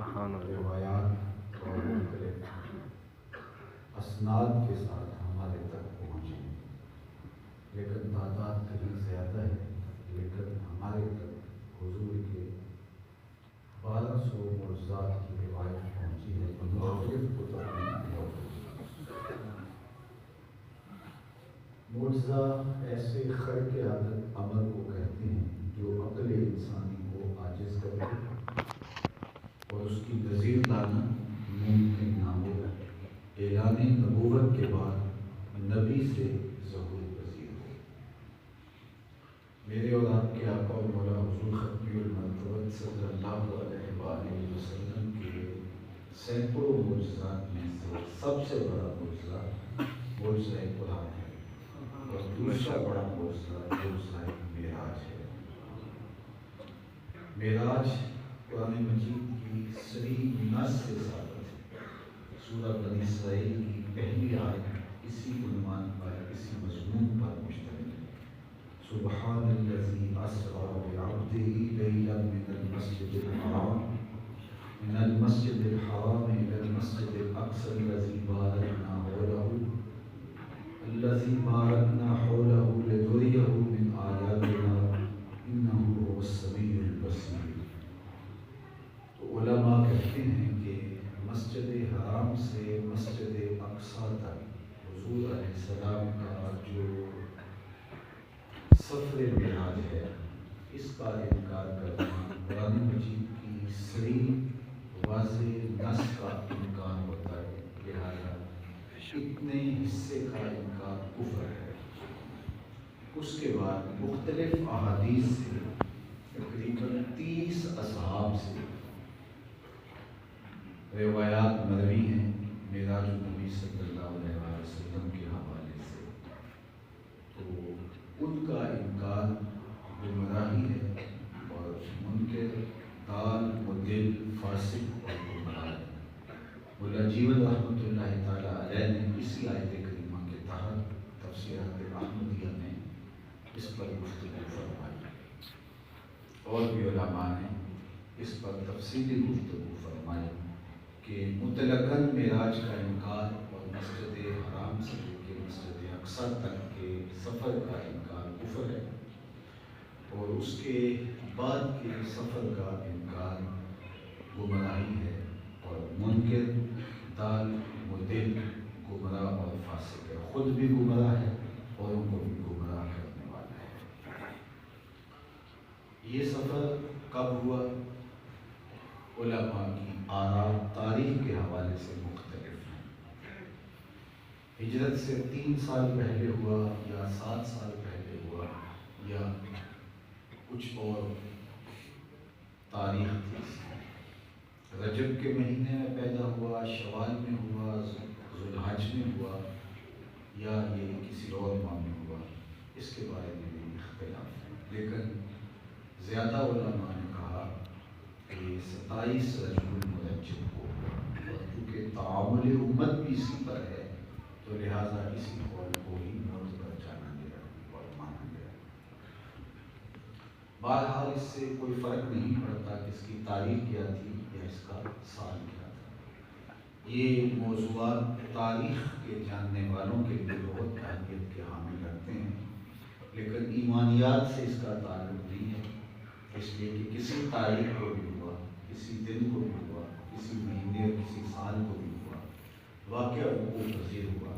روایات اور مختلف اسناد کے ساتھ ہمارے تک پہنچے، لیکن تعداد کہیں زیادہ ہے، لیکن ہمارے تک حضور کے 1200 معجزات کی روایت پہنچی ہے جو مختلف کتب میں موجود ہے۔ معجزہ ایسے خرق عادت عمل کو کہتے ہیں جو عقل انسانی کو عاجز کرتے اور اس کی نظیر لانا ممکن نہ ہو۔ اعلان نبوت کے بعد نبی سے ظہور پذیر ہو۔ میرے اور آپ کے آقا و مولا حضور ختمی المرتبت صلی اللہ علیہ وآلہ وسلم کے سینکڑوں معجزات میں سے سب سے بڑا معجزہ معجزہ قرآن ہے، اور دوسرا بڑا معجزہ معراج ہے۔ معراج قرآن مجید کی صریح نص سے ثابت ہے۔ سورہ بنی اسرائیل کی پہلی آیت اسی عنوان پر، اسی مضمون پر مشتمل ہے۔ سبحان الذی اسریٰ بعبدہ لیلا من المسجد الحرام الی المسجد الاقصی الذی بارکنا حولہ لنریہ من آیاتنا انہ هو السمیع البصیر۔ تو علماء کہتے ہیں کہ مسجد حرام سے مسجد اقصی تک حضور علیہ السلام کا جو سفر معراج ہے، اس کا انکار کرنا قرآن مجید کی صریح واضح نص کا انکار ہوتا ہے، لہذا اتنے حصے کا انکار کفر ہے۔ اس کے بعد مختلف احادیث سے تقریباً 30 اصحاب سے روایات مروی ہیں معراج النبی صلی اللہ علیہ وسلم کے حوالے سے، تو ان کا انکار گمراہی ہے اور منکر دال مدل فاسق اور گمراہ ہے۔ مولا جیون رحمۃ اللہ تعالیٰ علیہ نے اسی آیت کریمہ کے تحت تفسیرات احمدیہ میں اس پر گفتگو فرمائی، اور بھی علماء نے اس پر تفصیلی گفتگو فرمائی کہ مطلقاً معراج کا انکار اور مسجد حرام سے لے کے مسجد اقصی تک کے سفر کا انکار کفر ہے، اور اس کے بعد کے سفر کا انکار گمراہی ہے، اور منکر دال مدل گمراہ اور فاسق ہے، خود بھی گمراہ ہے اور ان کو بھی گمراہ کرنے والا ہے۔ یہ سفر کب ہوا؟ علماء کی آراء تاریخ کے حوالے سے مختلف ہیں۔ ہجرت سے 3 سال پہلے ہوا یا 7 سال پہلے ہوا، یا کچھ اور تاریخ تھی اس میں۔ رجب کے مہینے میں پیدا ہوا، شوال میں ہوا، ذوالحج میں ہوا، یا یہ کسی اور ماہ میں ہوا، اس کے بارے میں بھی اختلاف ہے، لیکن زیادہ علماء نے کہا کہ 27 رجب المرجب کو، اور کیونکہ تعامل امت بھی اسی پر ہے تو لہٰذا اسی قول کو ہی معتبر جانا گیا اور مانا گیا۔ بہرحال اس سے کوئی فرق نہیں پڑتا کہ اس کی تاریخ کیا تھی یا اس کا سال کیا تھا۔ یہ موضوعات تاریخ کے جاننے والوں کے لیے بہت اہمیت کے حامل رکھتے ہیں، لیکن ایمانیات سے اس کا تعلق نہیں ہے، اس لیے کہ کسی تاریخ کو بھی ہوا، کسی دن کو بھی ہوا، کسی مہینے اور کسی سال کو بھی ہوا، واقعہ وقوع پذیر ہوا،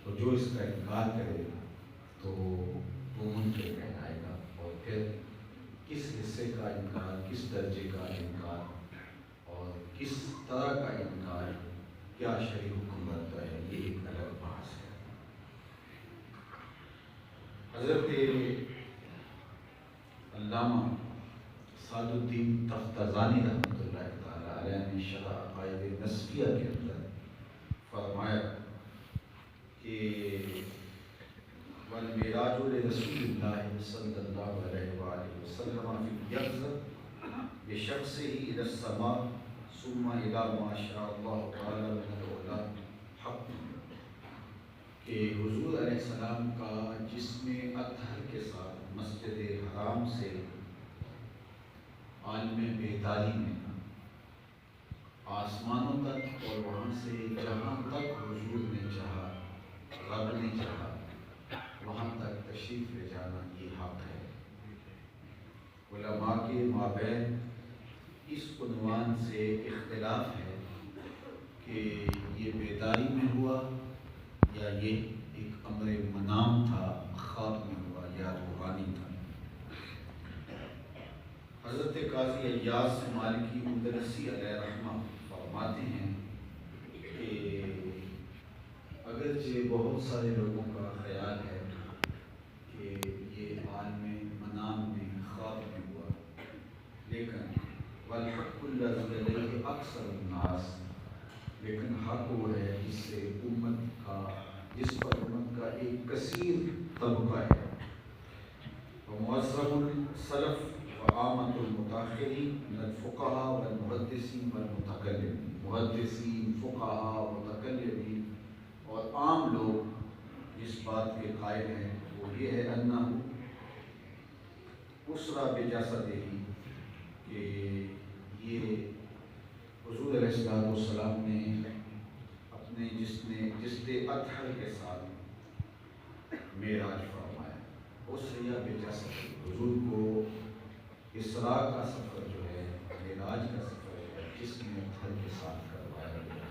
تو جو اس کا انکار کرے گا تو وہ منکر کہلائے گا، اور پھر کس حصے کا انکار، کس درجے کا انکار اور کس طرح کا انکار کیا شرعی حکم بنتا ہے، یہ ایک الگ بحث ہے۔ حضرت علامہ سعد الدین تفتازانی رحمۃ اللہ تعالیٰ علیہ نے شرح عقائد نسبیہ کے اندر فرمایا کہ والمعراج لرسول اللہ صلی اللہ علیہ وآلہ وسلم فی یقظہ بشخصہ الی السماء ثم الی ما شاء اللہ تعالی من العلا حق، کہ حضور علیہ السلام کا جسم اطہر کے ساتھ مسجد حرام سے عالم بیداری میں آسمانوں تک اور وہاں سے جہاں تک حضور نے چاہا، رب نے چاہا، وہاں تک تشریف لے جانا یہ حق ہے۔ علماء کے مابین اس عنوان سے اختلاف ہے کہ یہ بیداری میں ہوا یا یہ ایک امر منام تھا، خواب میں ہوا یا روحانی تھا۔ حضرت قاضی ایاز مالکی اندلسی علیہ رحمہ فرماتے ہیں کہ اگرچہ بہت سارے لوگوں کا خیال ہے کہ یہ عالم منام میں خواب میں ہوا، لیکن والحق الذی علیہ اکثر الناس، لیکن حق وہ ہے جس پر امت کا ایک کثیر طبقہ ہے۔ ومعظم السلف وعامة المتأخرین من الفقہاء والمحدثین والمتکلمین، محدثین، فقہاء، متکلمین اور عام لوگ جس بات کے قائل ہیں وہ یہ ہے انہ اسرا بجسدہ، کہ یہ حضور علیہ السلام نے اپنے جسد اطہر کے ساتھ معراج فرمایا۔ اسرا بجسدہ، حضور کو اسراء کا سفر جو ہے، معراج کا سفر ہے، جسم اطہر کے ساتھ کروایا گیا۔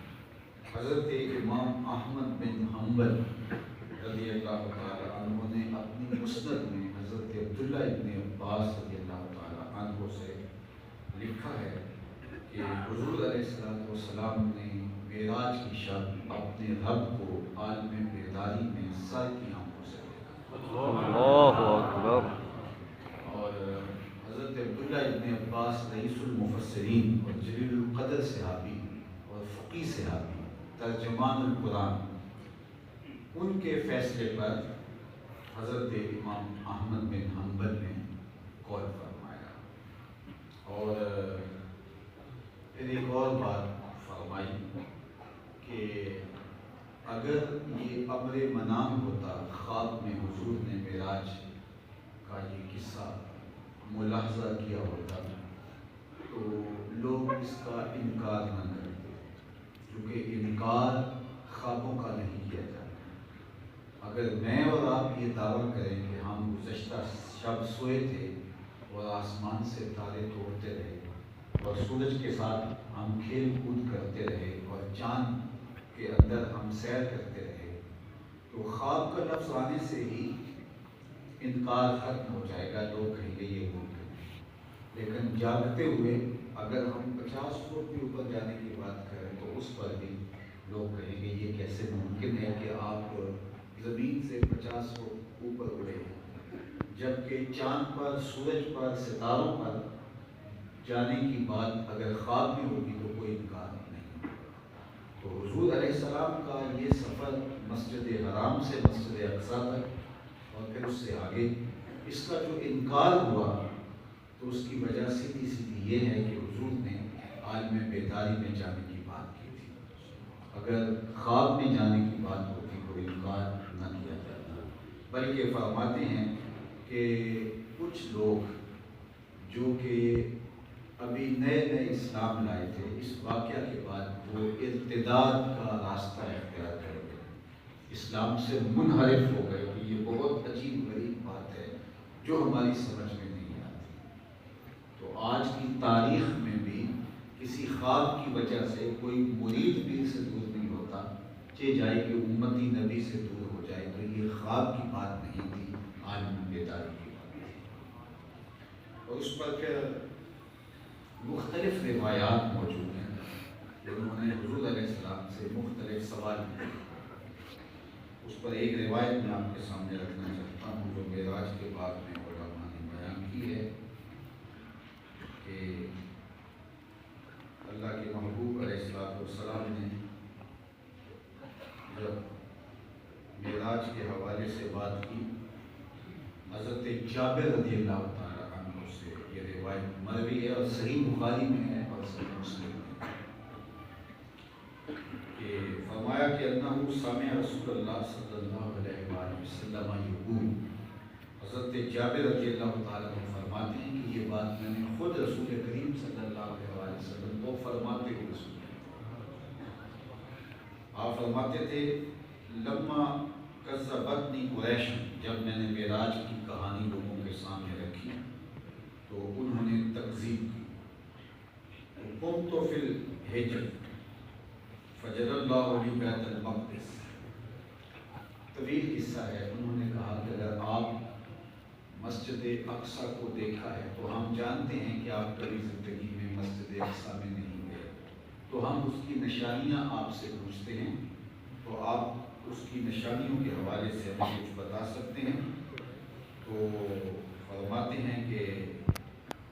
حضرت امام احمد بن حنبل رضی اللہ تعالی عنہ نے اپنی مسند میں حضرت عبداللہ ابن عباس رضی اللہ تعالی عنہ سے لکھا ہے کہ حضور علیہ السلام نے معراج کی شب اپنے رب کو عالم بیداری میں سر کی آنکھوں سے دیکھا۔ اللہ اکبر۔ اور حضرت عبداللہ ابن عباس رئیس المفسرین اور جلیل القدر صحابی اور فقیہ صحابی، ترجمان القرآن، ان کے فیصلے پر حضرت امام احمد بن حنبل نے قول فرمایا۔ اور پھر ایک اور بات فرمائی کہ اگر یہ امر منام ہوتا، خواب میں حضور نے معراج کا یہ قصہ ملاحظہ کیا ہوتا تو لوگ اس کا انکار نہ کرتے، کیونکہ انکار خوابوں کا نہیں کیا جاتا۔ اگر میں اور آپ یہ دعویٰ کریں کہ ہم گزشتہ شب سوئے تھے اور آسمان سے تارے توڑتے رہے اور سورج کے ساتھ ہم کھیل کود کرتے رہے اور چاند کے اندر ہم سیر کرتے رہے، تو خواب کا لفظ آنے سے ہی انکار ختم ہو جائے گا، لوگ کہیں گے یہ ممکن ہے۔ لیکن جاگتے ہوئے اگر ہم 50 فٹ بھی اوپر جانے کی بات کریں تو اس پر بھی لوگ کہیں گے یہ کیسے ممکن ہے کہ آپ زمین سے 50 فٹ اوپر اڑے ہیں، جبکہ چاند پر، سورج پر، ستاروں پر جانے کی بات اگر خواب میں ہوگی تو کوئی انکار نہیں۔ تو حضور علیہ السلام کا یہ سفر مسجد حرام سے مسجد اقصیٰ تک اور پھر اس سے آگے، اس کا جو انکار ہوا تو اس کی وجہ سیدھی سیدھی یہ ہے کہ حضور نے عالم بیداری میں جانے کی بات کی تھی۔ اگر خواب میں جانے کی بات ہوتی تو انکار نہ کیا جاتا، بلکہ فرماتے ہیں کہ کچھ لوگ جو کہ ابھی نئے نئے اسلام لائے تھے، اس واقعہ کے بعد وہ ارتداد کا راستہ اختیار کر گئے، اسلام سے منحرف ہو گئے کہ یہ بہت عجیب غریب بات ہے جو ہماری سمجھ میں نہیں آتی۔ تو آج کی تاریخ میں بھی کسی خواب کی وجہ سے کوئی مرید پیر سے دور نہیں ہوتا، چاہے جائے کہ امتی نبی سے دور ہو جائے، تو یہ خواب کی بات نہیں تھی، عالم بیداری کی بات تھی۔ اور اس پر پھر مختلف روایات موجود ہیں، جنہوں نے حضور علیہ السلام سے مختلف سوال کیے۔ اس پر ایک روایت میں آپ کے سامنے رکھنا چاہتا ہوں جو معراج کے بعد میں علماء نے بیان کی ہے کہ اللہ کے محبوب علیہ السلام نے جب معراج کے حوالے سے بات کی، حضرت جابر رضی اللہ تعالیٰ عنہ سے یہ روایت مروی ہے اور صحیح بخاری میں ہے اور صحیح مسلم میں ہے کہ فرمایا کہ انہ سمع رسول اللہ صلی اللہ علیہ وآلہ وسلم یقول، حضرت جابر رضی اللہ تعالیٰ عنہ فرماتے ہیں کہ یہ بات میں نے خود رسول کریم صلی اللہ علیہ وآلہ وسلم کو فرماتے ہوئے سنی۔ آپ فرماتے تھے لما کذبتنی قریش، جب میں نے معراج کی کہانی لوگوں کے سامنے رکھی تو انہوں نے تکذیب کی. قمت فی الحجر فجر اللہ لی بیت المقدس. طویل قصہ ہے. انہوں نے کہا کہ اگر آپ مسجد اقصی کو دیکھا ہے تو ہم جانتے ہیں کہ آپ کبھی زندگی میں مسجد اقصی میں نہیں گئے، تو ہم اس کی نشانیاں آپ سے پوچھتے ہیں، تو آپ اس کی نشانیوں کے حوالے سے ہمیں کچھ بتا سکتے ہیں. تو فرماتے ہیں کہ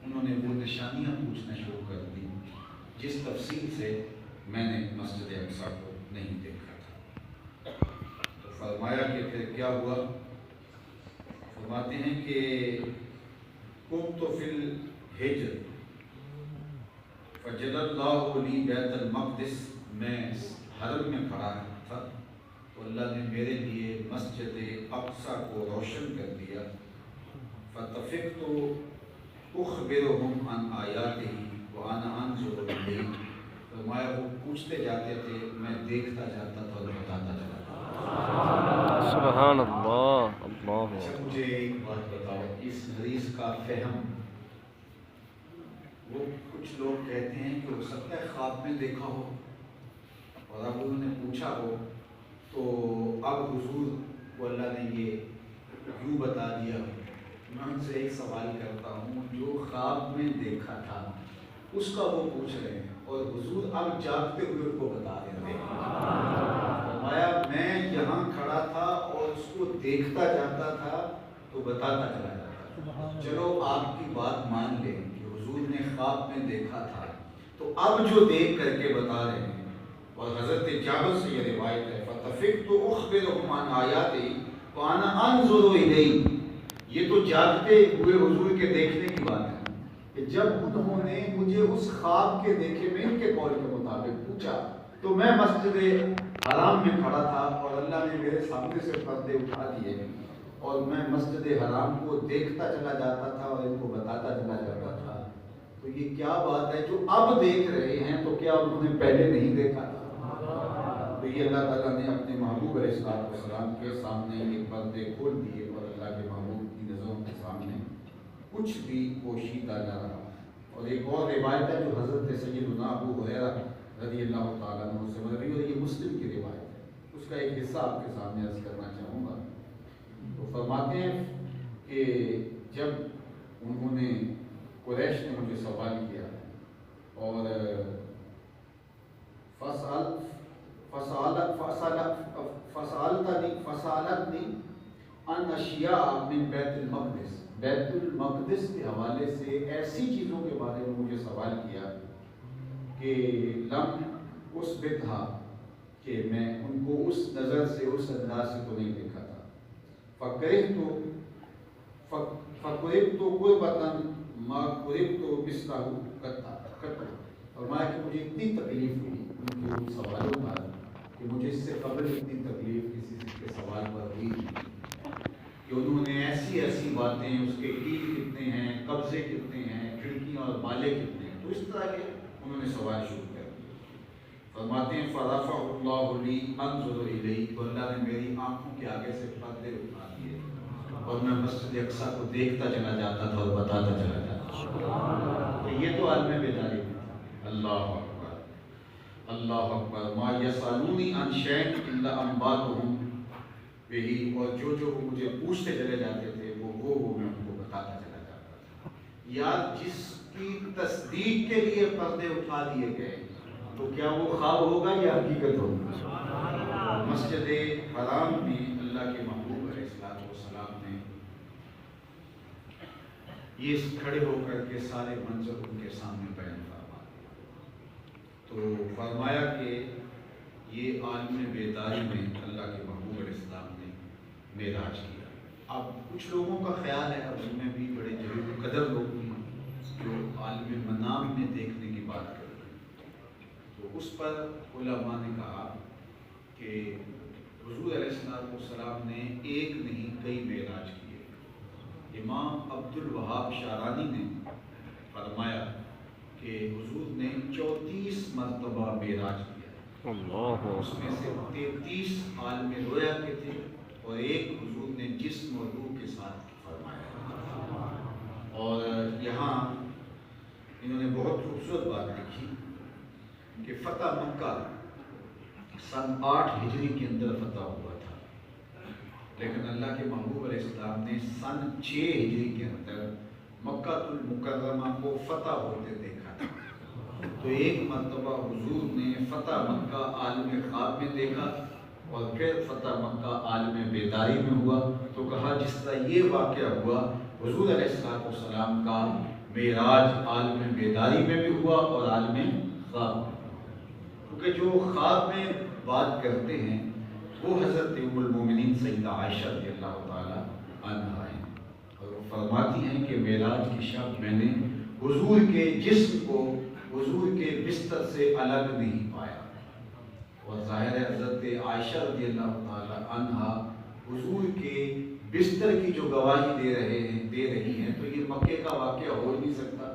انہوں نے وہ نشانیاں پوچھنا شروع کر دی جس تفصیل سے میں نے مسجد اقصی کو نہیں دیکھا تھا. تو فرمایا کہ پھر کیا ہوا. فرماتے ہیں کہ قمت فی الحجر فجر اللہ لی بیت المقدس، میں حرم میں کھڑا تھا تو اللہ نے میرے لیے مسجد اقصی کو روشن کر دیا. فطفقت اخبرهم عن آیاتہ وانا انظر الیہ. فرمایا وہ پوچھتے جاتے تھے، میں دیکھتا جاتا تھا اور بتاتا چلا جاتا. سبحان اللہ. اللہ اچھا مجھے ایک بات بتاؤ، اس حدیث کا فہم، وہ کچھ لوگ کہتے ہیں کہ ہو سکتا ہے خواب میں دیکھا ہو اور اب انہوں نے پوچھا ہو تو اب حضور کو اللہ نے یہ یوں بتا دیا. میں ان سے ایک سوال کرتا ہوں، جو خواب میں دیکھا تھا اس کا وہ پوچھ رہے ہیں اور حضور اب جاگتے ہوئے ان کو بتا رہے ہیں. فرمایا میں یہاں کھڑا تھا اور اس کو دیکھتا جاتا تھا تو بتاتا چلا جاتا. چلو آپ کی بات مان لیں کہ حضور نے خواب میں دیکھا تھا تو اب جو دیکھ کر کے بتا رہے ہیں. اور حضرت جابر سے یہ روایت ہے فطفقت اخبرهم عن آیاتہ وانا انظر الیہ. یہ تو جاگتے ہوئے حضور کے دیکھنے کی بات ہے کہ جب انہوں نے مجھے اس خواب کے دیکھے میں ان کے قول کے مطابق پوچھا تو میں مسجد حرام میں کھڑا تھا اور اللہ نے میرے سامنے سے پردے اٹھا دیے اور میں مسجد حرام کو دیکھتا چلا جاتا تھا اور ان کو بتاتا چلا جاتا تھا. تو یہ کیا بات ہے جو اب دیکھ رہے ہیں، تو کیا انہوں نے پہلے نہیں دیکھا تھا؟ تو یہ اللہ تعالیٰ نے اپنے محبوب علیہ السلام کے سامنے یہ پردے کھول دیے اور اللہ کے محبوب کی نظروں کے سامنے کچھ بھی پوشیدہ نہ رہا. اور ایک اور روایت ہے جو حضرت سیدنا ابو ہریرہ رضی اللہ تعالیٰ عنہ سے مروی اور یہ مسلم کی روایت ہے. اس کا ایک حصہ آپ کے سامنے عرض کرنا چاہوں گا. تو فرماتے ہیں کہ جب انہوں نے قریش نے مجھے سوال کیا اور فسالتنی ان اشیاء من بیت المقدس، بیت المقدس کے حوالے سے ایسی چیزوں کے بارے میں مجھے سوال کیا کہ لم اثبتھا، کہ میں ان کو اس نظر سے اس انداز سے تو نہیں دیکھا تھا. فقربت قربۃ ما قربت مثلہ قط. فرمایا کہ مجھے اتنی تکلیف ہوئی ان کے ان سوالوں پر کہ مجھے اس سے قبل اتنی تکلیف کسی کے سوال پر ہوئی کہ انہوں نے ایسی ایسی باتیں، اس کے کیل کتنے ہیں، قبضے کتنے ہیں، کھڑکیاں اور بالے کتنے ہیں، تو اس طرح کے انہوں نے سوال شروع کر دیے. فرماتے ہیں فرفع اللہ لی انظر الیہ، تو اللہ نے میری آنکھوں کے آگے سے پردے اٹھا دیے اور میں مسجد اقصی کو دیکھتا چلا جاتا تھا اور بتاتا چلا جاتا تھا. یہ تو عالم بیداری میں تھا. اللہ اکبر اللہ اکبر. ما یسالونی عن شیء الا انباتهم بہ، اور جو وہ مجھے پوچھتے چلے جاتے تھے وہ میں ان کو بتاتا چلا جاتا تھا. یار جس کی تصدیق کے لیے پردے اٹھا دیے گئے تو کیا وہ خواب ہوگا یا حقیقت ہوگا؟ مسجد حرام میں اللہ کے محبوب علیہ السلام نے یہ کھڑے ہو کر کے سارے منظر ان کے سامنے بیان فرما دیا. تو فرمایا کہ یہ عالم بیداری میں اللہ کے محبوب علیہ السلام نے معراج کیا. اب کچھ لوگوں کا خیال ہے، اب ان میں بھی بڑے جلیل قدر لوگ ہیں جو عالم منام میں دیکھنے کی بات کرتے ہیں. تو اس پر علماء نے کہا کہ حضور علیہ السلام نے ایک نہیں کئی معراج کیے. امام عبد الوہاب شارانی نے فرمایا کہ حضور نے 34 مرتبہ معراج کیا. اللہ اس میں سے 33 عالم رویا کے تھے اور ایک حضور نے جسم اور روح کے ساتھ فرمایا. اور یہاں انہوں نے بہت خوبصورت بات لکھی کہ فتح مکہ سن 8 ہجری کے اندر فتح ہوا تھا، لیکن اللہ کے محبوب علیہ السلام نے سن 6 ہجری کے اندر مکہ المکرمہ کو فتح ہوتے دیکھا تھا. تو ایک مرتبہ حضور نے فتح مکہ عالم خواب میں دیکھا اور پھر فتح مکہ عالم بیداری میں ہوا. تو کہا جس طرح یہ واقعہ ہوا حضور علیہ السلام کا معراج عالم بیداری میں بھی ہوا اور عالم خواب میں. کیونکہ جو خواب میں بات کرتے ہیں وہ حضرت ام المومنین سیدہ عائشہ رضی اللہ تعالی عنہا ہیں، اور وہ فرماتی ہیں کہ معراج کی شب میں نے حضور کے جسم کو حضور کے بستر سے الگ نہیں پایا. اور ظاہر ہے حضرت عائشہ رضی اللہ تعالی عنہا حضور کے بستر کی جو گواہی دے رہی ہیں تو یہ مکے کا واقعہ ہو نہیں سکتا.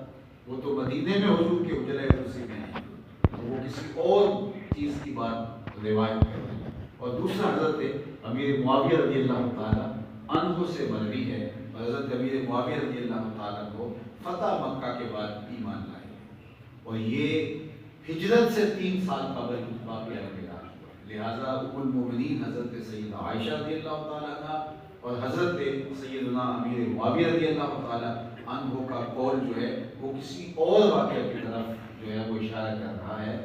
وہ تو مدینے میں حضور کے حجرہ کرسی میں ہیں، تو وہ کسی اور چیز کی بات روایت کر رہے ہیں. اور دوسرا حضرت امیر معاویہ رضی اللہ تعالی عنہ سے مروی ہے، اور حضرت امیر معاویہ رضی اللہ تعالیٰ کو فتح مکہ کے بعد ایمان لائے، اور یہ ہجرت سے 3 سال قبل واقعہ معراج ہوا. لہٰذا ام المومنین حضرت سیدہ عائشہ رضی اللہ تعالیٰ عنہ اور حضرت سیدنا امیر معاویہ رضی اللہ تعالیٰ عنہ کا قول جو ہے وہ کسی اور واقعہ کی طرف جو ہے وہ اشارہ کر رہا ہے،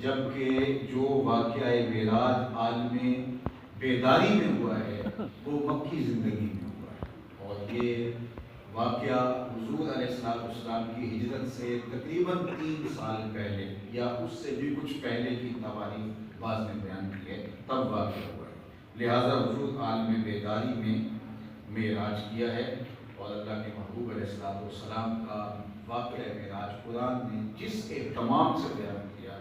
جبکہ جو واقعہ معراج عالم بیداری میں ہوا ہے وہ مکی زندگی میں ہوا ہے. اور یہ واقعہ حضور علیہ السلام کی ہجرت سے تقریباً 3 سال پہلے یا اس سے بھی کچھ پہلے کی تواریخ بعض نے بیان کی ہے، تب واقعہ ہوا ہے. لہٰذا حضور عالم بیداری میں معراج کیا ہے، اور اللہ کے محبوب علیہ السلام کا واقعہ معراج قرآن نے جس اہتمام سے بیان کیا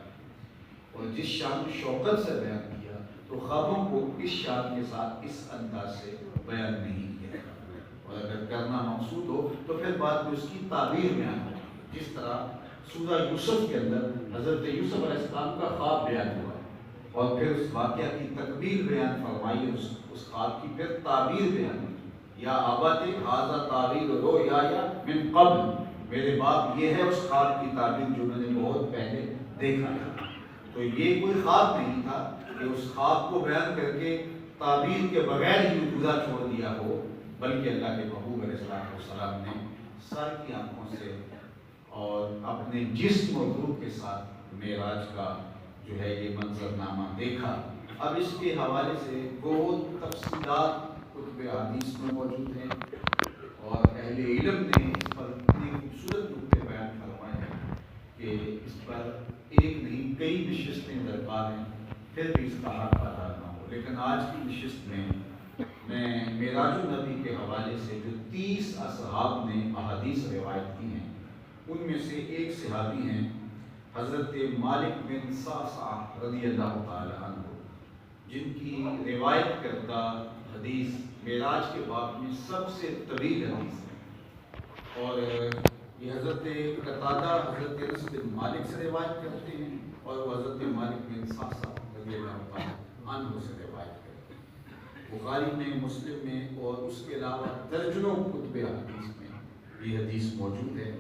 اور جس شان و شوکت سے بیان کیا تو خوابوں کو اس شان کے ساتھ اس انداز سے بیان نہیں کیا. اور اگر کرنا مقصود ہو تو پھر بعد میں اس کی تعبیر بیان ہو، جس طرح سورہ یوسف کے اندر حضرت یوسف علیہ السلام کا خواب بیان ہوا اور پھر اس واقعہ کی تکمیل بیان فرمائی، اس خواب کی پھر تعبیر بیان ہوئی. یا آبات ھذا تعبیر رؤیا من قبل، میرے باپ یہ ہے اس خواب کی تعبیر جو میں نے بہت پہلے دیکھا تھا. تو یہ کوئی خواب نہیں تھا کہ اس خواب کو بیان کر کے تعبیر کے بغیر ہی ادھورا چھوڑ دیا ہو، بلکہ اللہ کے محبوب علیہ السلام نے سر کی آنکھوں سے اور اپنے جسم و روح کے ساتھ معراج کا جو ہے یہ منظر نامہ دیکھا. اب اس کے حوالے سے بہت تفصیلات کتب حدیث میں موجود ہیں، اور اہل علم نے اس پر اتنے خوبصورت نقطے بیان فرمائے ہیں کہ اس پر ایک نہیں کئی نشستیں درکار ہیں، پھر بھی اس کا حق ادا نہ ہو. لیکن آج کی نشست میں معراج النبی کے حوالے سے جو 30 اصحاب نے احادیث روایت کی ہیں ان میں سے ایک صحابی ہیں حضرت مالک بن صعصع رضی اللہ تعالی عنہ، جن کی روایت کردہ حدیث معراج کے باب میں سب سے طویل حدیث ہے. اور یہ حضرت قتادہ حضرت انس بن مالک سے روایت کرتے ہیں اور وہ حضرت مالک بن صعصع رضی اللہ تعالی عنہ سے روایت کرتے ہیں. بخاری میں، مسلم میں اور اس کے علاوہ درجنوں کتب حدیث میں یہ حدیث موجود ہے.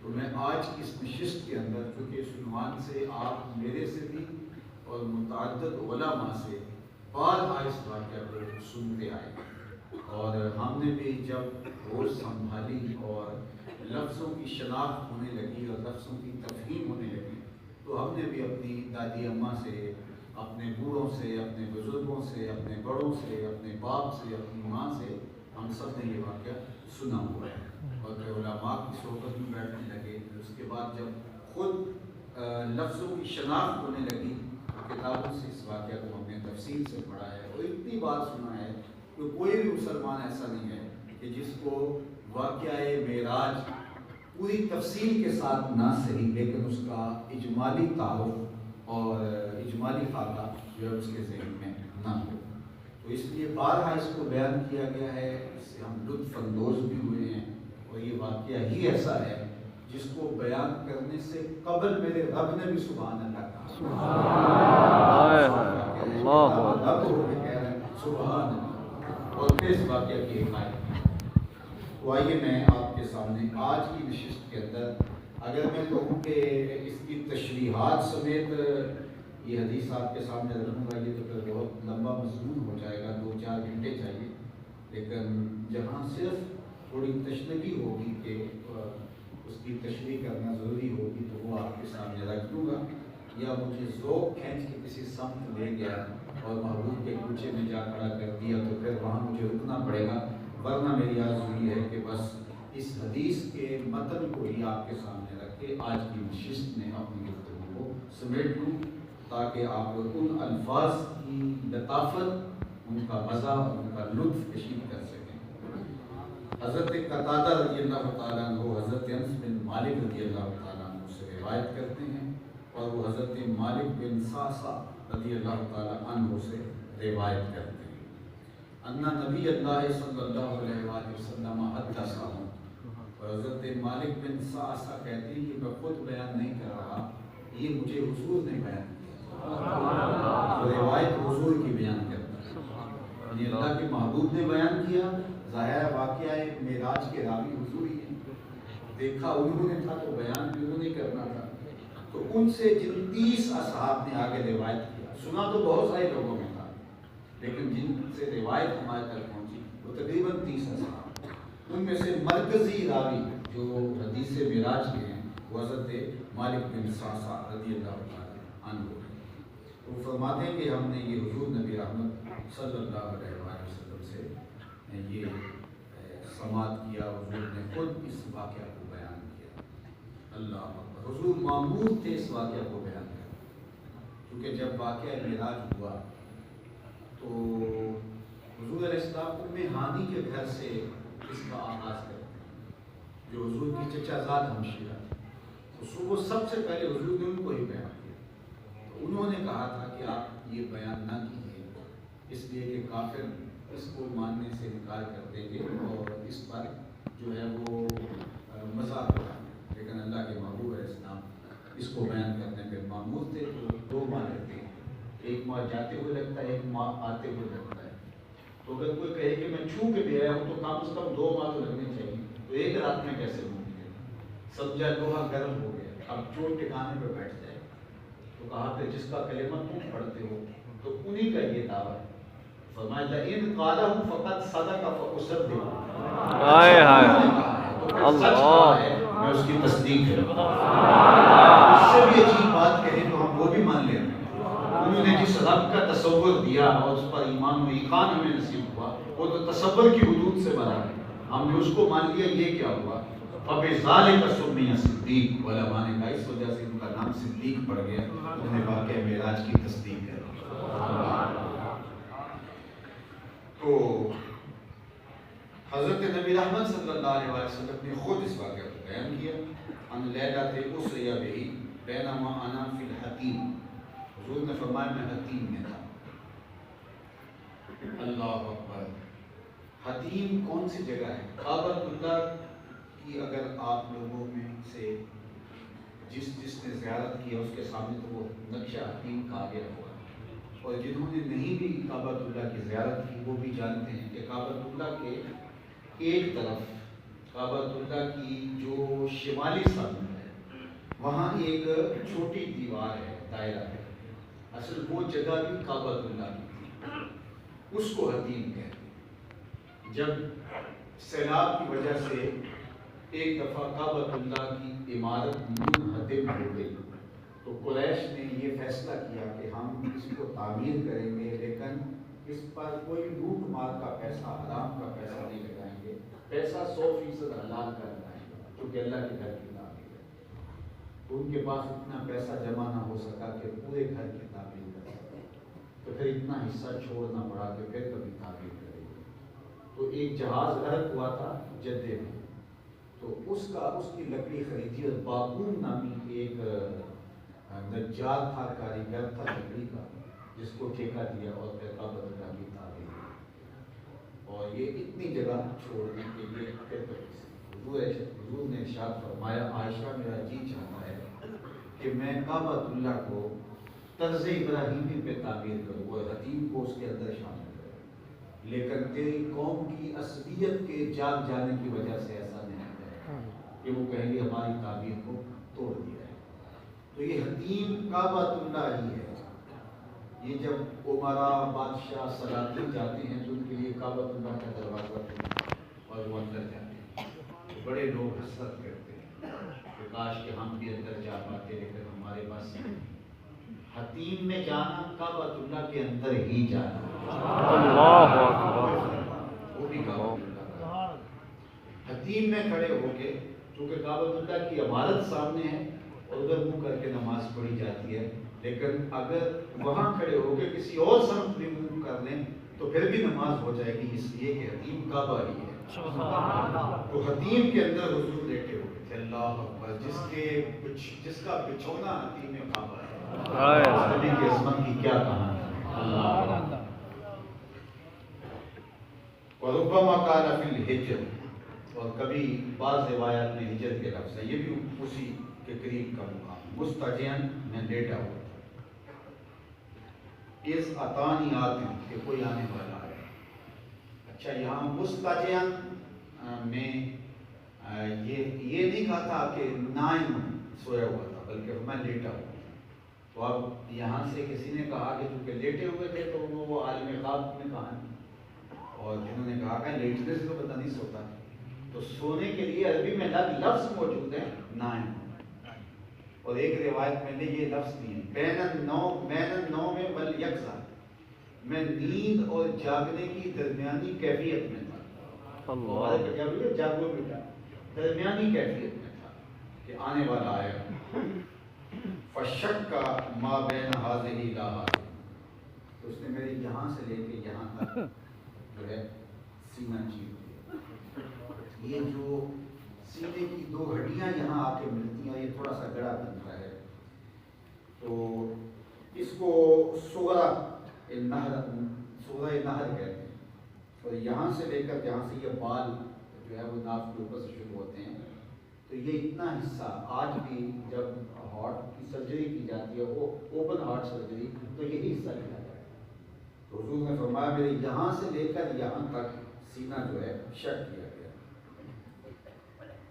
تو میں آج کی اس نشست کے اندر چونکہ اس عنوان سے آپ میرے سے بھی اور متعدد علماء سے بارہا اس واقعہ کو سنتے آئے، اور ہم نے بھی جب ہوش سنبھالی اور لفظوں کی شناخت ہونے لگی اور لفظوں کی تفہیم ہونے لگی تو ہم نے بھی اپنی دادی اماں سے، اپنے بوڑھوں سے، اپنے بزرگوں سے، اپنے بڑوں سے، اپنے باپ سے، اپنی ماں سے، ہم سب نے یہ واقعہ سنا ہوا ہے. اور پھر علماء کی صحبت میں بیٹھنے لگے. اس کے بعد جب خود لفظوں کی شناخت ہونے لگی تو کتابوں سے اس واقعہ کو ہم نے تفصیل سے پڑھا ہے اور اتنی بات سنا ہے کہ کوئی بھی مسلمان ایسا نہیں ہے کہ جس کو واقعہ معراج پوری تفصیل کے ساتھ نہ صحیح لیکن اس کا اجمالی تعارف اور اجمالی خاکہ جو ہے اس کے ذہن میں نہ ہو. تو اس لیے بارہا اس کو بیان کیا گیا ہے، اس سے ہم لطف اندوز بھی ہوئے ہیں. اور یہ واقعہ ہی ایسا ہے جس کو بیان کرنے سے قبل میرے رب نے بھی سبحان اللہ کہا۔ اللہ رب ہو کے کہہ رہے ہیں سبحان اللہ۔ اور پھر اس واقعہ کی ایک آیت۔ تو آئیے میں آپ کے سامنے آج کی نشست کے اندر اگر میں کہوں کہ اس کی تشریحات سمیت یہ حدیث آپ کے سامنے رکھوں گا، یہ تو پھر بہت لمبا مضمون ہو جائے گا، 2-4 گھنٹے چاہیے۔ لیکن جہاں صرف تھوڑی تشنگی ہوگی کہ اس کی تشریح کرنا ضروری ہوگی تو وہ آپ کے سامنے رکھ دوں گا، یا مجھے ذوق کھینچ کے کسی سمت لے گیا اور محبوب کے کوچے میں جا کھڑا کر دیا تو پھر وہاں مجھے رکنا پڑے گا، ورنہ میری آرزو یہ ہے کہ بس اس حدیث کے متن کو ہی آپ کے سامنے رکھ کے آج کی نشست میں اپنی گفتگو کو سمیٹ لوں، تاکہ آپ ان الفاظ کی لطافت، ان کا مزہ، ان کا لطف کشید کر سکیں۔ حضرت قتادہ رضی اللہ تعالیٰ عنہ حضرت انس بن مالک رضی اللہ تعالیٰ عنہ سے روایت کرتے ہیں، اور وہ حضرت مالک بن صعصع رضی اللہ تعالیٰ عنہ سے روایت کرتے ہیں۔ ان نبی اللہ صلی اللہ علیہ وآلہ وسلم حدثهم، اور حضرت مالک بن صعصع کہتے ہیں کہ میں خود بیان نہیں کر رہا، یہ مجھے حضور نے بیان کیا، روایت حضور کی بیان کرتا ہے، یعنی اللہ کے محبوب نے بیان کیا۔ ظاہر واقعہ ہے معراج کے راوی حضور ہی ہیں، دیکھا انہوں نے تھا تو بیان بھی انہوں نے کرنا تھا، تو ان سے جن 30 اصحاب نے آگے روایت کیا، سنا تو بہت سارے لوگوں میں تھا لیکن جن سے روایت ہمارے تک پہنچی وہ تقریباً 30 اصحاب، ان میں سے مرکزی راوی جو حدیث معراج کے ہیں وہ حضرت مالک بن صعصع رضی اللہ تعالیٰ عنہ ہیں۔ وہ فرماتے ہیں کہ ہم نے یہ حضور نبی رحمت صلی اللہ علیہ وسلم سے یہ سماعت کیا، حضور نے خود اس واقعہ کو بیان کیا۔ اللہ اکبر، حضور مامور تھے اس واقعہ کو بیان کرنا، کیونکہ جب واقعہ معراج ہوا تو حضور علیہ السلام ام ہانی کے گھر سے اس کا آغاز کرتے ہیں، جو حضور کی چچا زاد ہمشیرہ تھے، تو وہ سب سے پہلے حضور نے ان کو ہی بیان کیا۔ تو انہوں نے کہا تھا کہ آپ یہ بیان نہ کیجیے، اس لیے کہ کافر اس کو ماننے سے انکار کر دیں گے اور اس پر جو ہے وہ مذاق اڑائیں گے، لیکن اللہ کے محبوب علیہ السلام اس کو بیان کرنے پہ معمور تھے۔ تو 2 ماہ لگتے ہیں، ایک ماہ جاتے ہوئے لگتا ہے، ایک ماہ آتے ہوئے لگتا ہے، تو اگر کوئی کہے کہ میں چھو کے بھی آیا ہوں تو کم از کم 2 ماہ تو لگنے چاہیے، تو ایک رات میں کیسے ممکن ہے؟ سمجھا لوہا گرم ہو گیا، اب چوٹ ٹھکانے پہ بیٹھ جائے، تو کہا کہ جس کا کلمہ تم پڑھتے ہو تو انہی کا یہ دعویٰ ہے، فرمایا لئن قالہ فقط صدق فاصدق، ہائے ہائے اللہ، میں اس کی تصدیق کروں گا، اس سے بھی عجیب بات کہیں تو ہم وہ بھی مان لیتے ہیں۔ انہوں نے جس رب کا تصور دیا اور اس پر ایمان و ایقان ہمیں نصیب ہوا، وہ تو تصور کی حدود سے بڑا ہے، ہم نے اس کو مان لیا، یہ کیا ہوا؟ فَبِذَلِكَ سُمِّيَ صِدِّيقٌ، علماء نے کہا اس وجہ سے ان کا نام صدیق پڑ گیا، انہوں نے واقعہ معراج کی تصدیق کر۔ تو حضرت نبی رحمت صلی اللہ علیہ وسلم نے خود اس واقعہ کو بیان کیا۔ ان لیلۃ اسری بی بینما انا فی الحتیم، حضور نے فرمایا میں حتیم میں تھا۔ اللہ اکبر، حتیم کون سی جگہ ہے؟ کعبۃ اللہ کی اگر آپ لوگوں میں سے جس نے زیارت کیا اس کے سامنے تو وہ نقشہ حتیم کا آگے ہوا، اور جنہوں نے نہیں بھی کعبۃ اللہ کی زیارت کی وہ بھی جانتے ہیں کہ کعبۃ اللہ کے ایک طرف کعبۃ اللہ کی جو شمالی سمت ہے وہاں ایک چھوٹی دیوار ہے، دائرہ ہے، اصل وہ جگہ بھی کعبۃ اللہ کی تھی، اس کو حتیم کہتے ہیں۔ جب سیلاب کی وجہ سے ایک دفعہ کعبۃ اللہ کی عمارت منہدم ہو گئی تو قریش نے یہ فیصلہ کیا کہ ہم اس کو تعمیر کریں گے، لیکن اس پر کوئی لوٹ مار کا پیسہ، حرام کا پیسہ نہیں لگائیں گے، پیسہ 100% حلال کا لگائیں گے، کیونکہ اللہ کے گھر کی تعمیر ہے۔ تو ان کے پاس اتنا پیسہ جمع نہ ہو سکا کہ پورے گھر کی تعمیر کر سکے، تو پھر اتنا حصہ چھوڑنا پڑا کہ پھر کبھی تعمیر کریں گے۔ تو ایک جہاز غرق ہوا تھا جدے میں، تو اس کی لکڑی خریدی، اور باقوم نامی ایک نجار تھا، کاریگر تھا لکڑی کا، جس کو ٹھیکہ دیا اور پھر کعبۃ اللہ کی تعمیر کی۔ اور یہ اتنی جگہ چھوڑنے کے لیے پھر حضور نے ارشاد فرمایا عائشہ میرا جی چاہتا ہے کہ میں کعبۃ اللہ کو طرز ابراہیمی پہ تعبیر کروں، وہ حتیم کو اس کے اندر شامل کروں، لیکن تیری قوم کی عصبیت کے جاگ جانے کی وجہ سے ایسا نہیں ہے کہ وہ کہیں گے ہماری تعبیر کو توڑ دیا ہے۔ تو یہ حتیم کعبۃ اللہ ہی ہے۔ یہ جب عمراء بادشاہ سلاطین جاتے ہیں تو ان کے لیے کعبۃ اللہ کا دروازہ کھلتا ہے اور وہ اندر جاتے ہیں۔ بڑے لوگ حسرت کرتے ہیں کہ کاش کہ ہم بھی اندر جا پاتے، لیکن ہمارے پاس حتیم میں جانا کعبۃ اللہ کے اندر ہی جانا، اللہ اکبر، وہ بھی کعبۃ اللہ کا۔ حتیم میں کھڑے ہو کے، چونکہ کعبۃ اللہ کی عمارت سامنے ہے اور ادھر منہ کر کے نماز پڑھی جاتی ہے، لیکن اگر وہاں کھڑے ہو کے کسی اور سمت بھی منہ کر لیں تو پھر بھی نماز ہو جائے گی، اس لیے کہ حتیم کعبہ ہی ہے۔ تو حتیم کے اندر حضور لیٹے ہوئے تھے، اللہ اکبر، جس کا بچھونا حتیم کعبہ ہے، نبی کی عظمت کی کیا کہانی ہے، اللہ۔ وربما قال فی الحجر، اور کبھی بعض روایات میں ہجر کے لفظ ہے، یہ بھی اسی کے قریب کا مقام، مستجعن میں لیٹا ہوا تھا، اس اتانی آتی کہ کوئی آنے والا ہے۔ اچھا، یہاں مستجعن میں یہ نہیں کہا تھا کہ نائم سویا ہوا تھا، بلکہ میں لیٹا ہوا تھا۔ تو اب یہاں سے کسی نے کہا کہ چونکہ لیٹے ہوئے تھے تو وہ عالم خواب میں کہا، اور جنہوں نے کہا کہ لیٹنے سے تو بندہ نہیں سوتا، تو سونے کے لیے عربی میں لفظ موجود ہے نائم، اور ایک روایت میں نے یہ لفظ دی ہے بین النوم والیقظہ، میں نیند اور جاگنے کی درمیانی کیفیت میں تھا، جاگو بیٹا، درمیانی کیفیت میں تھا کہ آنے والا آئے گا۔ فشک کا ما بین ہذہ الی ہذہ، تو اس نے میرے یہاں سے لے کے یہاں تک جو ہے سینہ چیر دیا۔ یہ جو سینے کی دو ہڈیاں یہاں آ کے ملتی ہیں، یہ تھوڑا سا گڑا بنتا ہے، تو اس کو صغرا نہر کہتے ہیں، اور یہاں سے لے کر جہاں سے یہ بال جو ہے وہ ناف کے اوپر سے شروع ہوتے ہیں، تو یہ اتنا حصہ آج بھی جب ہارٹ کی سرجری کی جاتی ہے، وہ اوپن ہارٹ سرجری، تو یہی حصہ لیا جاتا ہے۔ تو حضور نے فرمایا میرے یہاں سے لے کر یہاں تک سینہ جو ہے شک کیا گیا،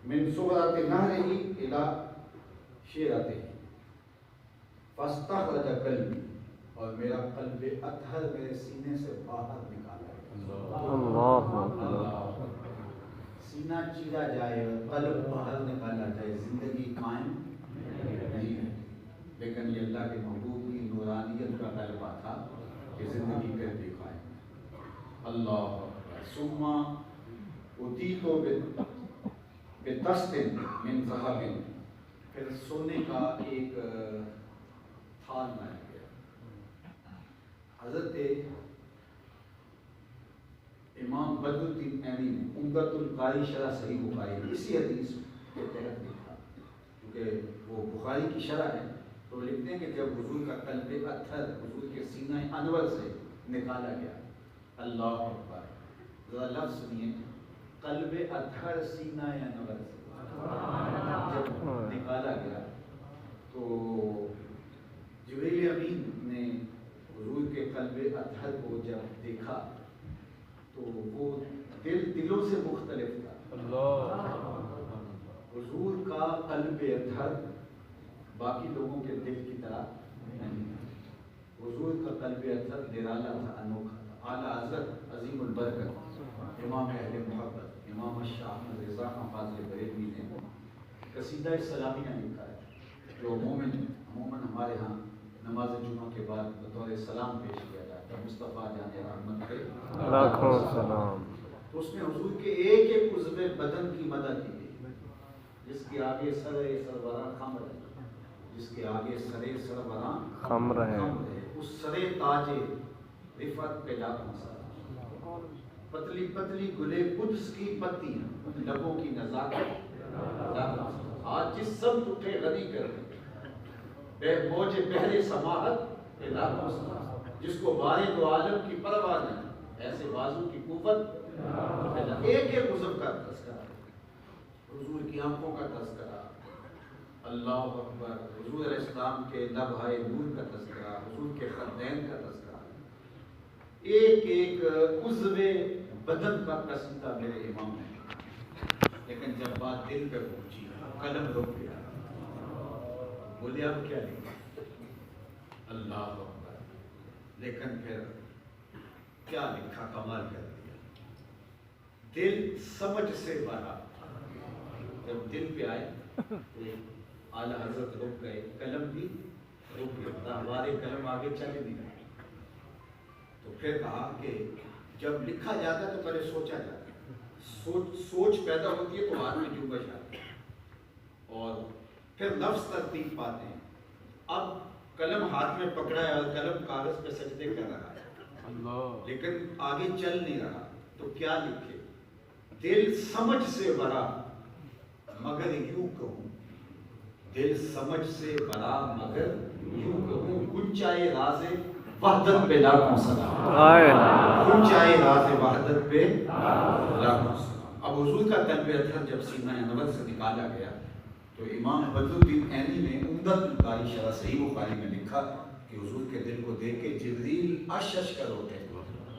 من صغرات نہرہ الی شیرتہ، فاستخرج قلبی، اور میرا قلب اطہر میرے سینے سے باہر نکالا گیا۔ اللہ، سینہ چیرا جائے اور قلب باہر نکالا جائے، زندگی قائم نہیں ہے، لیکن یہ اللہ کے محبوب کی نورانیت کا غلبہ تھا کہ زندگی پھر بھی قائم۔ اللہ ثم اتیت بطست من ذہب، پھر سونے کا ایک تھال لایا گیا۔ حضرت امام بدر الدین عینی نے عمدۃ القاری شرح صحیح بخاری اسی حدیث کے تحت لکھا، کیونکہ وہ بخاری کی شرح ہے، تو لکھتے ہیں کہ جب حضور کا قلب اطہر حضور کے سینہ انور سے نکالا گیا، اللہ اکبر، ذرا لفظ سنیے، قلب اطہر سینہ انور سے جب نکالا گیا، تو جبریل امین نے حضور کے قلب اطہر کو جب دیکھا تو وہ دلوں سے مختلف تھا۔ حضور کا قلب اطہر باقی لوگوں کے دل کی طرح نہیں تھا، حضور کا قلب اطہر نرالا تھا، انوکھا تھا۔ اعلیٰ حضرت عظیم البرکت امام اہل محبت امام شاہ احمد رضا خان فاضل بریلوی نے قصیدہ سلامیہ لکھا ہے، جو عموماً ہمارے ہاں نماز جمعہ کے بعد بطور سلام پیش کیا جاتا ہے، مصطفیٰ جان رحمت کے لاکھوں سلام۔ تو اس میں حضور کے ایک ایک عضو بدن کی مدد کی گئی، جس کے آگے سر سربراہ خمر ہے، جس کے آگے سر سربراہ خمر ہے، اس سر تاج رفعت پہ لاکھوں سلام۔ پتلی پتلی گلے قدس کی پتیاں، لبوں کی نزاکت، آج جس سمت اٹھے غنی کر بے موج بحر سماحت لاکھوں سلام، جس کو بارے دو عالم کی پرواہ نہیں، ایسے بازو کی قوت، ایک ایک عضو کا تذکرہ۔ حضور کی آنکھوں کا تذکرہ، اللہ اکبر، حضور علیہ السلام کے لبہائے نور کا تذکرہ، حضور کے خدین کا تذکرہ، ایک ایک عضو بدن کا قصیدہ میرے امام نے، لیکن جب بات دل پہ پہنچی قلم رک گیا، بولے اب کیا لکھا، اللہ اکبر، لیکن پھر کیا لکھا، کمال کر دیا، دل سمجھ سے بھرا، جب دل پہ آئے تو اعلیٰ حضرت رک گئے، قلم بھی رک گیا، ہمارے قلم آگے چلے نہیں رہے، تو پھر کہا کہ جب لکھا جاتا ہے تو پہلے سوچا جاتا ہے، سوچ پیدا ہوتی ہے تو ہاتھ میں جنبش آتی ہے اور پھر لفظ ترتیب پاتے ہیں۔ اب قلم ہاتھ میں پکڑا ہے اور قلم کاغذ پہ سجدے کر رہا ہے، لیکن آگے چل نہیں رہا، تو کیا لکھے، دل سمجھ سے بھرا مگر یوں کہوں، دل سمجھ سے بھرا مگر یوں کہوں، گنچائے راز وحدت پہ لاکھوں سلام، گنچائے راز وحدت پہ لاکھوں سلام۔ اب حضور کا قلب اطہر جب سینہ انور سے نکالا گیا تو امام بدر الدین عینی نے عمدۃ القاری شرح صحیح بخاری میں لکھا کہ حضور کے دل کو دیکھ کے جبریل اش کر اٹھے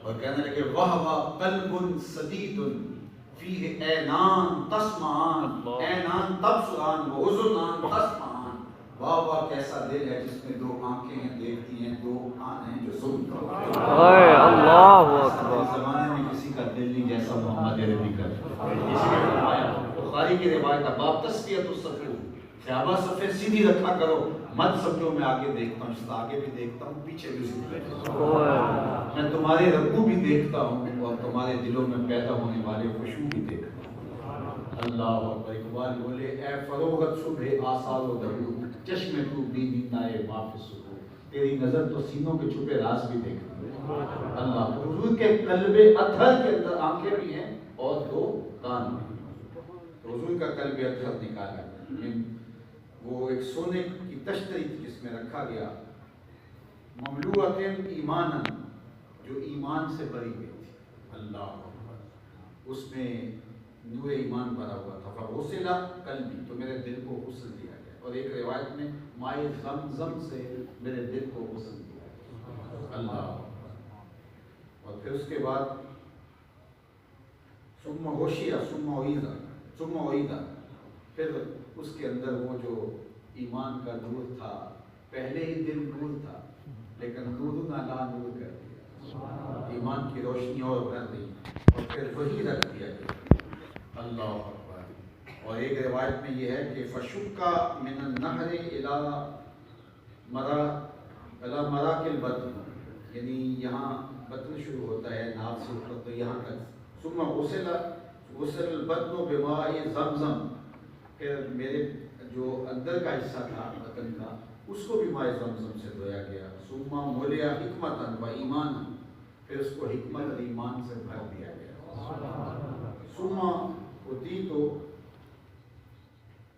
اور کہنے لگے واہ واہ قلب سدید فیہ عینان تسمعان، عینان تبصران و اذنان تسمعان، واہ واہ کیسا دل ہے جس میں دو آنکھیں ہیں دیکھتی ہیں، دو کان ہیں جو سنتے ہیں۔ اللہ اکبر۔ اس زمانے میں کسی کا دل نہیں جیسا محمد عربی کا، اسی نے فرمایا بخاری کی روایت ہے باب تسویۃ الصفوف، صحابہ صفیں سیدھی رکھا کرو، مت سمجھو میں آگے دیکھتا ہوں، اس آگے بھی دیکھتا ہوں پیچھے بھی دیکھتا ہوں، میں تمہارے رگوں بھی دیکھتا ہوں اور تمہارے دلوں میں پیدا ہونے والے خوشبو بھی دیکھتا ہوں۔ اللہ اکبر۔ اقبال بولے اے فروغت صبح آثار و دبور، چشم تو بینائے ما فی الصدور، تیری نظر تو سینوں کے چھپے راز بھی دیکھتی ہے۔ اللہ، حضور کے قلب اطہر کے اندر آنکھیں بھی ہیں اور دو کان بھی ہیں، تو حضور کا قلب اطہر نکالا، وہ ایک سونے کی تشتری جس میں رکھا گیا، مملوءۃ ایمانا، جو ایمان سے بھری ہوئی تھی، اللہ اکبر، اس میں نور ایمان بھرا ہوا تھا، فغسل قلبی، تو میرے دل کو غسل دیا گیا، اور ایک روایت میں مائے زمزم سے میرے دل کو غسل دیا گیا، اللہ اکبر۔ اور پھر اس کے بعد ثم غشی ثم اعیذ، ثم اعیذ، پھر اس کے اندر وہ جو ایمان کا نور تھا، پہلے ہی دل نور تھا لیکن نور لا نور کر دیا، ایمان کی روشنی اور بھر دی اور پھر وہی رکھ دیا گیا، اللہ اکبر۔ اور ایک روایت میں یہ ہے کہ فشکا من النہر الی مراکل البطن، یعنی یہاں بطن شروع ہوتا ہے ناف سے اوپر تو یہاں تک، ثم غسل البطن بماء زمزم، پھر میرے جو اندر کا حصہ تھا بطن کا اس کو بھی مائے زمزم سے دھویا گیا، ثم مولیا حکمتا و ایمانا، پھر اس کو حکمت اور ایمان سے بھر دیا گیا، ثم اتیت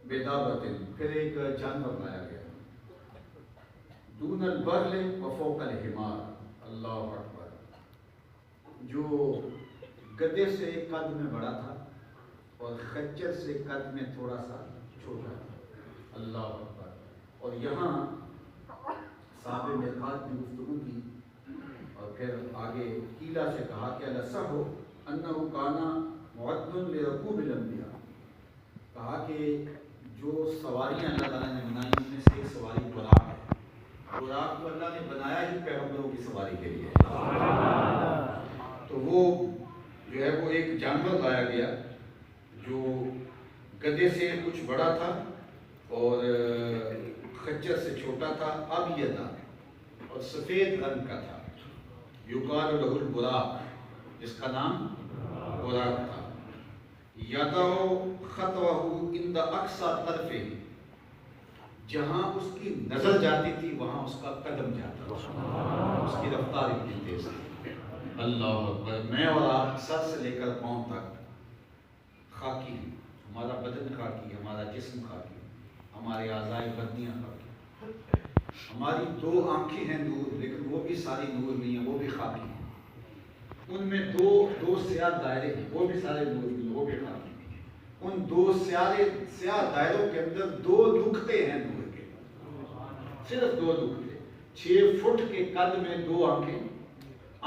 بدابۃ، پھر ایک جانور لایا گیا، دون البغل و فوق الحمار، اللہ اکبر، جو گدھے سے قد میں بڑا تھا اور خچر سے قد میں تھوڑا سا چھوٹا تھا، اللہ اکبر۔ اور یہاں صاحب میقات نے گفتگو کی اور پھر آگے قیلہ سے کہا کہ الصح انہ کان معد لرکوب الانبیاء، کہا کہ جو سواریاں اللہ تعالیٰ نے بنائی ان میں سے ایک سواری براق ہے، براق کو اللہ نے بنایا ہی پیغمبروں کی سواری کے لیے، تو وہ جو ہے وہ ایک جانور لایا گیا جو گدھے سے کچھ بڑا تھا اور خچر سے چھوٹا تھا، ابیض اور سفید رنگ کا تھا، یقال لہ البراق، جس کا نام براق تھا، یدع خطوہ عند اقصی طرفہ، جہاں اس کی نظر جاتی تھی وہاں اس کا قدم جاتا تھا، اس کی رفتار اتنی تیز تھی، اللہ اکبر۔ میں اور آپ سر سے لے کر پاؤں تک خاکی، ہمارا بدن خاکی، ہمارا جسم خاکی، ہمارے اعضاء بدنیاں خاکی، ہماری دو آنکھیں ہیں نور لیکن وہ بھی ساری نور نہیں ہیں، وہ بھی خاکی ہیں، ان میں دو سیاہ دائرے ہیں وہ بھی سارے نور نہیں ہیں، وہ بھی خاکی نہیں ہیں، ان دو سیاہ دائروں کے اندر 2 نقطے ہیں نور کے، صرف 2 نقطے، 6 فٹ کے قد میں 2 آنکھیں،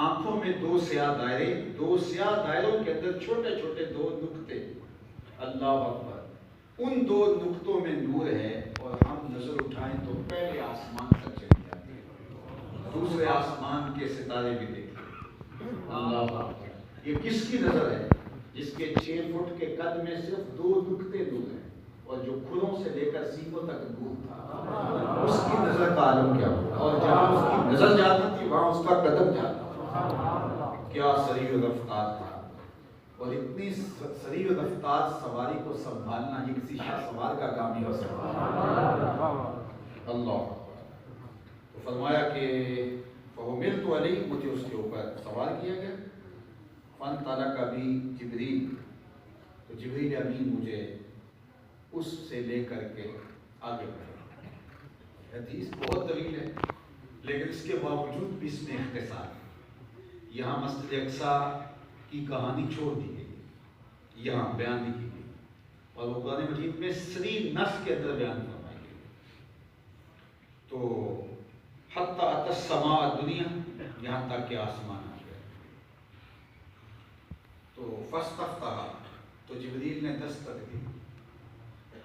آنکھوں میں 2 سیاہ دائرے، 2 سیاہ دائروں کے اندر چھوٹے چھوٹے 2 نقطے، اللہ اکبر، ان 2 نقطوں میں نور ہے، اور ہم نظر اٹھائیں تو پہلے آسمان تک چلی جاتی ہے، دوسرے آسمان کے ستارے بھی دیکھیں، اللہ اکبر۔ یہ کس کی نظر ہے؟ جس کے 6 فٹ کے قد میں صرف 2 نقطے نور ہیں، اور جو کھروں سے لے کر سینگوں تک نور تھا، اس کی نظر کا عالم کیا ہوگا، اور جہاں اس کی نظر جاتی تھی وہاں اس کا قدم جاتا تھا، کیا سریع و رفتار تھا، اور اتنی سریع و رفتار سواری کو سنبھالنا یہ کسی شاہ سوار کا کام نہیں ہو سکتا، اللہ۔ تو فرمایا کہ فَحُمِلْتُ عَلَيْهِ، مجھے اس کے اوپر سوار کیا گیا، فَانْطَلَقَ بِي جبریل، تو جبریل امین مجھے اس سے لے کر کے آگے بڑھا۔ حدیث بہت طویل ہے لیکن اس کے باوجود بھی اس میں اختصار ہے۔ یہاں مسجد اقصیٰ کی کہانی چھوڑ دی گئی، یہاں بیان نہیں کی گئی، اور وہ قرآن مجید میں سری نص کے اندر بیان فرمائی گئی۔ تو حتی اتی السماء الدنیا، یہاں تک کہ آسمان آ گیا، تو فاستفتح، تو جبریل نے دستک دی۔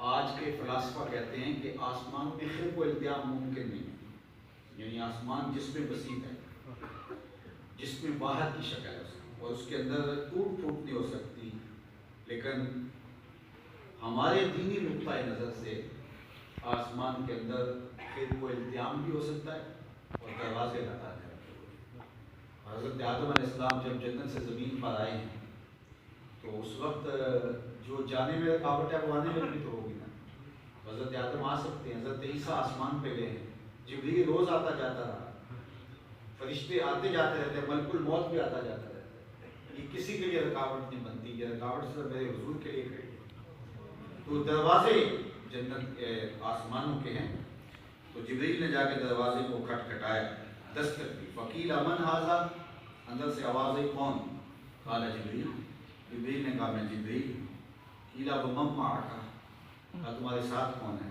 آج کے فلاسفہ کہتے ہیں کہ آسمان میں خلق و التیام ممکن نہیں ہے، یعنی آسمان جس میں بسیط ہے، جس میں باہر کی شکل ہے اور اس کے اندر ٹوٹ پھوٹ نہیں ہو سکتی، لیکن ہمارے دینی نقطۂ نظر سے آسمان کے اندر خلق و التیام بھی ہو سکتا ہے اور دروازے لگا ہے۔ حضرت آدم علیہ السلام جب جنت سے زمین پر آئے ہیں تو اس وقت جو جانے میں رکاوٹ ہے وہ آنے میں بھی تو ہوگی نا، حضرت آدم آ سکتے ہیں، حضرت عیسیٰ آسمان پہ گئے ہیں، جبریل روز آتا جاتا رہا، فرشتے آتے جاتے رہتے ہیں، ملک الموت بھی آتا جاتا رہتا ہے، یہ کسی کے لیے رکاوٹ نہیں بنتی، یہ رکاوٹ صرف میرے حضور کے لیے کھڑی ہے۔ تو دروازے جنت آسمانوں کے ہیں، تو جبریل نے جا کے دروازے کو کھٹکھٹایا، دستک دی، فقیل من ھذا، اندر سے آواز آئی کون؟ قال جبریل، جبریل نے کہا میں جبریل، قیل ومن معک، کہا تمہارے ساتھ کون ہے؟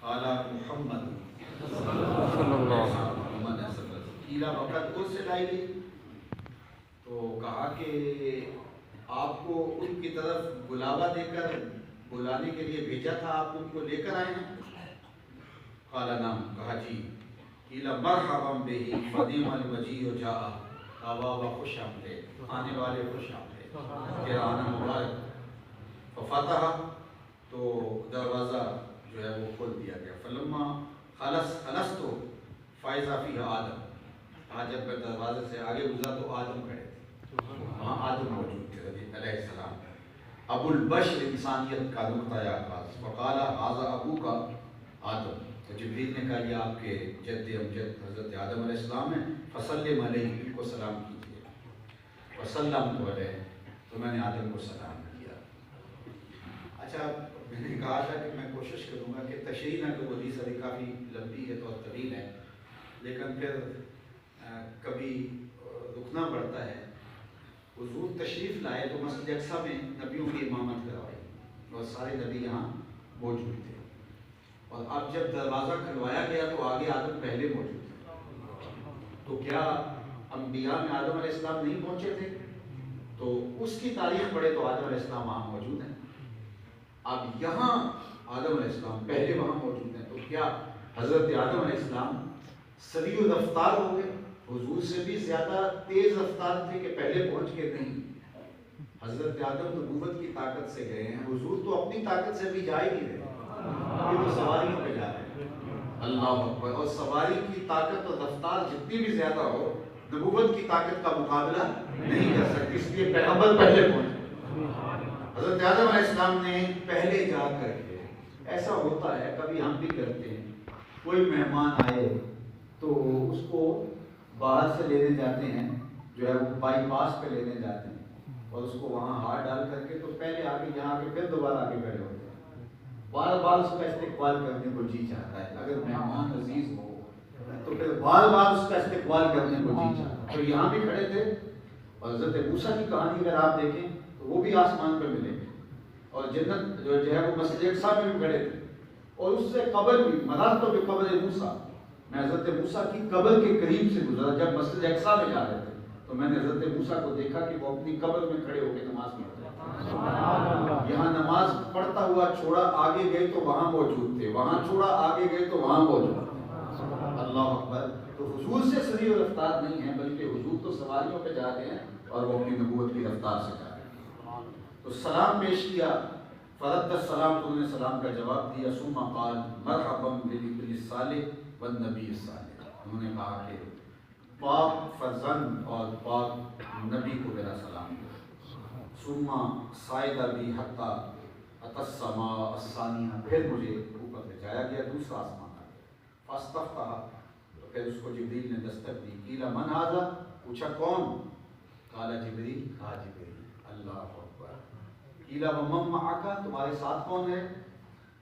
قال محمد صلی اللہ علیہ وسلم، قیل وقد ارسل الیہ، تو کہا کہ آپ کو ان کی طرف بلاوا دے کر بلانے کے لیے بھیجا تھا، آپ ان کو لے کر آئے ہیں؟ قال نعم، کہا جی، قیل مرحبا بہ فنعم الوجیء جاء، کہا واہ واہ خوش آمدید، آنے والے خوش آمدید، تیرا آنا مبارک۔ ففتح، تو دروازہ جو ہے وہ کھول دیا گیا، فلما خلصت فاذا فیہ آدم، کہا جب میں دروازے سے آگے گزرا تو آدم کھڑے تھے، وہاں آدم موجود تھے علیہ السلام، ابو البشر انسانیت کا نقطۂ آغاز، فقال ھذا ابوک آدم، تو جبریل نے کہا یہ آپ کے جد امجد حضرت آدم علیہ السلام ہیں، فسلم علیہ، ان کو سلام کیجیے، وسلمت علیہ، تو میں نے آدم کو سلام کیا۔ اچھا، میں نے کہا تھا کہ میں کوشش کروں گا کہ تشریح نہ کروں، حدیث ابھی کافی لمبی ہے تو طویل ہے، لیکن پھر کبھی رکنا پڑتا ہے۔ حضور تشریف لائے تو مسجد اقصیٰ میں نبیوں کی امامت کروائی اور سارے نبی یہاں موجود تھے، اور اب جب دروازہ کھلوایا گیا تو آگے آدم پہلے موجود تھے، تو کیا انبیاء میں آدم علیہ السلام نہیں پہنچے تھے؟ تو اس کی تاریخ پڑھے تو آدم علیہ السلام وہاں موجود ہیں، اب یہاں آدم علیہ السلام پہلے وہاں موجود ہیں، تو کیا حضرت آدم علیہ السلام سریع و رفتار ہو گئے؟ حضور سے بھی زیادہ تیز رفتار تھے کہ پہلے پہنچ کے نہیں؟ حضرت آدم نبوت کی طاقت سے گئے ہیں، حضور تو اپنی طاقت سے بھی جا ہی نہیں رہے، یہ تو سواریوں پہ جا رہے ہیں، اللہ اکبر، اور سواری کی طاقت اور رفتار جتنی بھی زیادہ ہو نبوت کی طاقت کا مقابلہ نہیں کر سکتی، اس لیے پیغمبر پہلے پہنچے۔ حضرت آدم علیہ السلام نے پہلے جا کر کے، ایسا ہوتا ہے کبھی ہم بھی کرتے ہیں، کوئی مہمان آئے تو اس کو باہر سے لینے جاتے ہیں، جو ہے وہ بائی پاس پہ لینے جاتے ہیں، اور اس کو وہاں ہاتھ ڈال کر کے تو پہلے آگے یہاں کے پھر دوبارہ آگے کھڑے ہوتے ہیں، بار بار اس کا استقبال کرنے کو جی چاہتا ہے، اگر مہمان عزیز ہو تو پھر بار بار اس کا استقبال کرنے کو جی چاہتا ہے۔ تو یہاں بھی کھڑے تھے، اور حضرت موسیٰ کی کہانی اگر آپ دیکھیں تو وہ بھی آسمان پہ ملے گے، اور جنت جو ہے وہ مسجد اقصیٰ میں بھی کھڑے تھے، اور اس سے قبل بھی مررت بقبر موسیٰ، میں حضرت موسیٰ کی قبر کے قریب سے گزرا جب مسجد اقصیٰ میں جا رہے تھے، تو میں نے حضرت موسیٰ کو دیکھا کہ وہ اپنی قبر میں کھڑے ہو کے نماز پڑھ رہے تھے۔ یہاں نماز پڑھتا ہوا چھوڑا، آگے گئے تو وہاں موجود تھے، وہاں چھوڑا آگے گئے تو وہاں موجود تھے۔ اللہ اکبر۔ تو حضور سے سریع رفتار نہیں ہے، بلکہ حضور تو سواریوں پہ جا رہے ہیں اور وہ اپنی نبوت کی رفتار سے جا رہے ہیں۔ تو سلام پیش کیا، فرد السلام، تو انہوں نے سلام کا جواب دیا، ثم قال مرحبا بالابن الصالح والنبی الصالح، انہوں نے کہا کہ پاک فرزند اور پاک نبی کو میرا سلام دو۔ ثم صعد بی حتی اتی السماء الثانیہ، پھر مجھے اوپر لے جایا گیا، دوسرا آسمان آ گیا، فاستفتح، تو پھر اس کو جبریل نے دستک دی، قیل من ھذا، پوچھا کون، قال جبریل، کہا جبریل، اللہ اکبر، قیل ومن معک، تمہارے ساتھ کون ہے،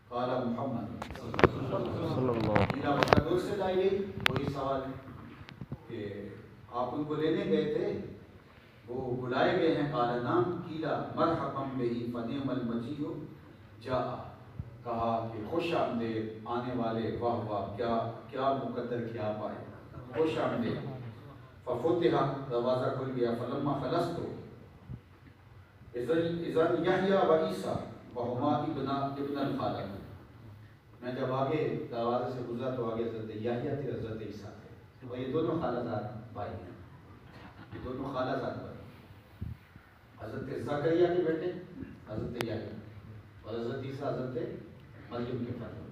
قال محمد صلی اللہ قیل وقد ارسل الیہ، وہی سوال ہے کہ آپ ان کو لینے گئے تھے، وہ بلائے گئے ہیں، قال نعم، قیل مرحبا بہ فنعم المجیء جاء، کہا کہ خوش آمدید آنے والے، واہ واہ، کیا مقدر کیا پائے، خوش آمدید۔ ففتح، دروازہ کھل گیا، فلما خلصت اذن یحییٰ و عیسیٰ وہما ابن الخالہ، میں جب آگے دروازے سے گزرا تو آگے حضرت یحییٰ تھے، حضرت عیسیٰ تھے، اور یہ دونوں خالہ زاد بھائی ہیں، یہ دونوں خالہ زاد بھائی، حضرت زکریا کے بیٹے حضرت یحییٰ، اور حضرت عیسیٰ حضرت مریم کے فرزند۔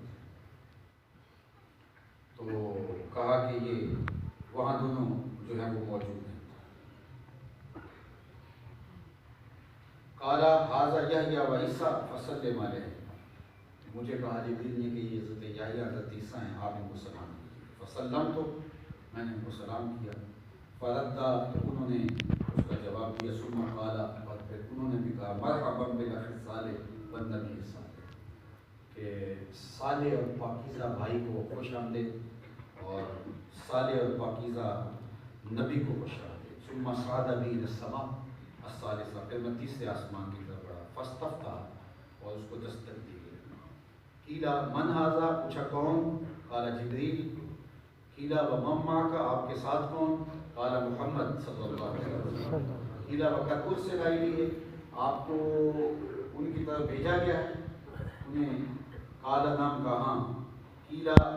تو کہا کہ یہ وہاں دونوں جو ہیں وہ موجود ہیں۔ قال ھذا یحییٰ و عیسیٰ فسلم علیہ، مجھے کہا جبریل نے کہ یہ حضرت یحییٰ حضرت عیسیٰ ہیں، آپ ان کو سلام کیجیے۔ فسلم، تو میں نے ان کو سلام کیا، فردا، تو انہوں نے اس کا جواب دیا، ثم قال، اور پھر انہوں نے بھی کہا مرحبا بالاخ الصالح والنبی الصالح، کہ صالح اور پاکیزہ بھائی کو خوش آمدید، اور صالح اور پاکیزہ نبی کو خوش آمدید۔ ثم صعد بی الی السماء الثالثہ، پھر میں تیسرے آسمان کی طرف بڑھا، فاستفتح، اور اس کو دستک دی گئی، قیل من ھذا، پوچھا کون، قال جبریل، قیل ومن معک، آپ کے ساتھ کون، قال محمد صلی اللہ علیہ وسلم، قیل وقد ارسل الیہ، آپ کو ان کی طرف بھیجا گیا ہے، انہیں، قال نعم، کہا، قیل